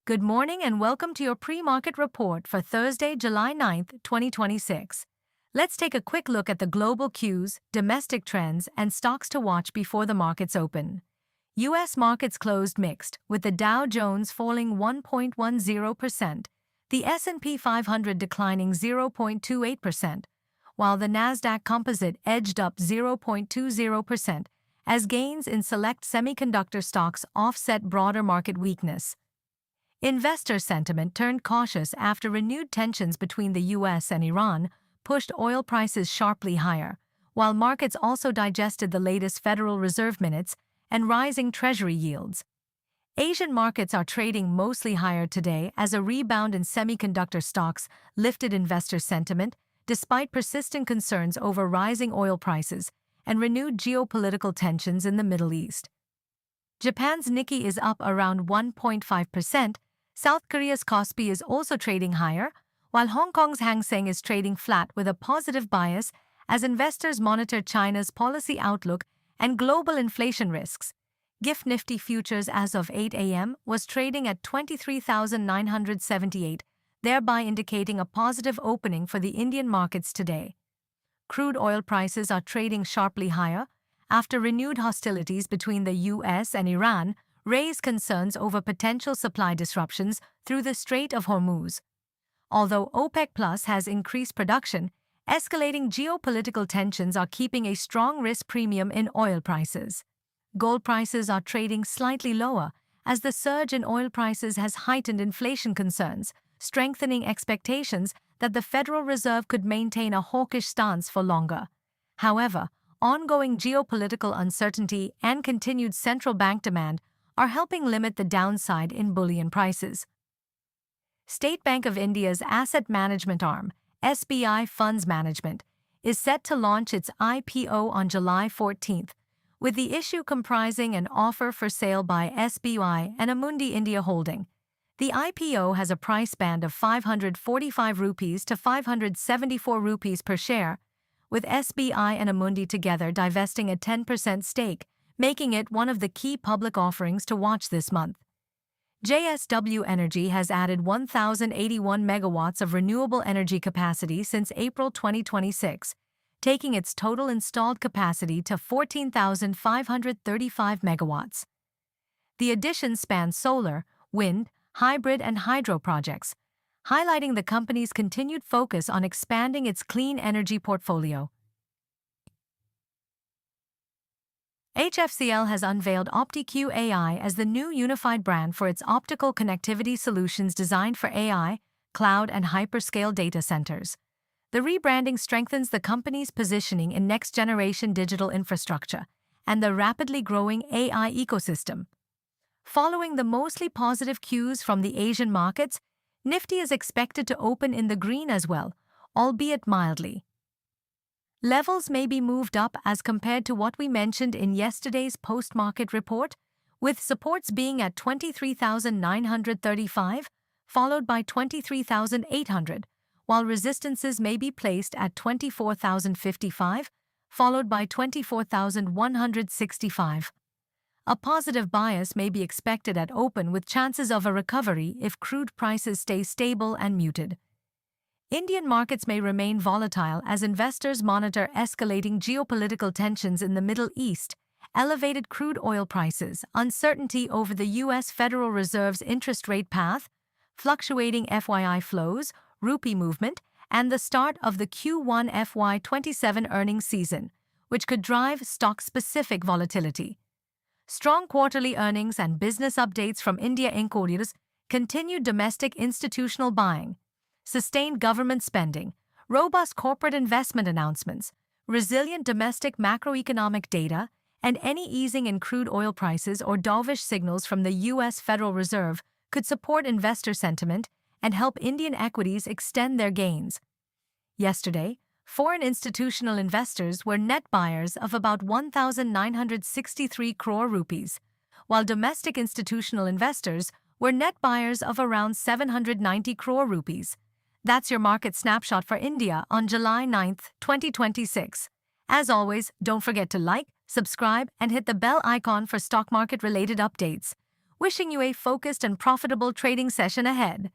Good morning and welcome to your pre-market report for Thursday, July 9th, 2026. Let's take a quick look at the global cues, domestic trends, and stocks to watch before the markets open. U.S. markets closed mixed, with the Dow Jones falling 1.10%, the S&P 500 declining 0.28%, while the Nasdaq Composite edged up 0.20% as gains in select semiconductor stocks offset broader market weakness. Investor sentiment turned cautious after renewed tensions between the U.S. and Iran pushed oil prices sharply higher, while markets also digested the latest Federal Reserve minutes and rising Treasury yields. Asian markets are trading mostly higher today as a rebound in semiconductor stocks lifted investor sentiment despite persistent concerns over rising oil prices and renewed geopolitical tensions in the Middle East. Japan's Nikkei is up around 1.5%. South Korea's Kospi is also trading higher, while Hong Kong's Hang Seng is trading flat with a positive bias as investors monitor China's policy outlook and global inflation risks. GIFT Nifty futures as of 8 a.m. was trading at 23,978, thereby indicating a positive opening for the Indian markets today. Crude oil prices are trading sharply higher after renewed hostilities between the U.S. and Iran raised concerns over potential supply disruptions through the Strait of Hormuz. Although OPEC Plus has increased production, escalating geopolitical tensions are keeping a strong risk premium in oil prices. Gold prices are trading slightly lower as the surge in oil prices has heightened inflation concerns, strengthening expectations that the Federal Reserve could maintain a hawkish stance for longer. However, ongoing geopolitical uncertainty and continued central bank demand are helping limit the downside in bullion prices. State Bank of India's asset management arm, SBI Funds Management, is set to launch its IPO on July 14th, with the issue comprising an offer for sale by SBI and Amundi India Holding. The IPO has a price band of 545 rupees to 574 rupees per share, with SBI and Amundi together divesting a 10% stake, making it one of the key public offerings to watch this month. JSW Energy has added 1,081 megawatts of renewable energy capacity since April 2026, taking its total installed capacity to 14,535 megawatts. The additions span solar, wind, hybrid, and hydro projects, highlighting the company's continued focus on expanding its clean energy portfolio. HFCL has unveiled OptiQ AI as the new unified brand for its optical connectivity solutions designed for AI, cloud, and hyperscale data centers. The rebranding strengthens the company's positioning in next-generation digital infrastructure and the rapidly growing AI ecosystem. Following the mostly positive cues from the Asian markets, Nifty is expected to open in the green as well, albeit mildly. Levels may be moved up as compared to what we mentioned in yesterday's post-market report, with supports being at 23,935, followed by 23,800, while resistances may be placed at 24,055, followed by 24,165. A positive bias may be expected at open with chances of a recovery if crude prices stay stable and muted. Indian markets may remain volatile as investors monitor escalating geopolitical tensions in the Middle East, elevated crude oil prices, uncertainty over the U.S. Federal Reserve's interest rate path, fluctuating FII flows, rupee movement, and the start of the Q1 FY27 earnings season, which could drive stock-specific volatility. Strong quarterly earnings and business updates from India Inc. orders, continued domestic institutional buying, sustained government spending, robust corporate investment announcements, resilient domestic macroeconomic data, and any easing in crude oil prices or dovish signals from the U.S. Federal Reserve could support investor sentiment and help Indian equities extend their gains. Yesterday, foreign institutional investors were net buyers of about 1,963 crore rupees, while domestic institutional investors were net buyers of around 790 crore rupees. That's your market snapshot for India on July 9th, 2026. As always, don't forget to like, subscribe, and hit the bell icon for stock market-related updates. Wishing you a focused and profitable trading session ahead.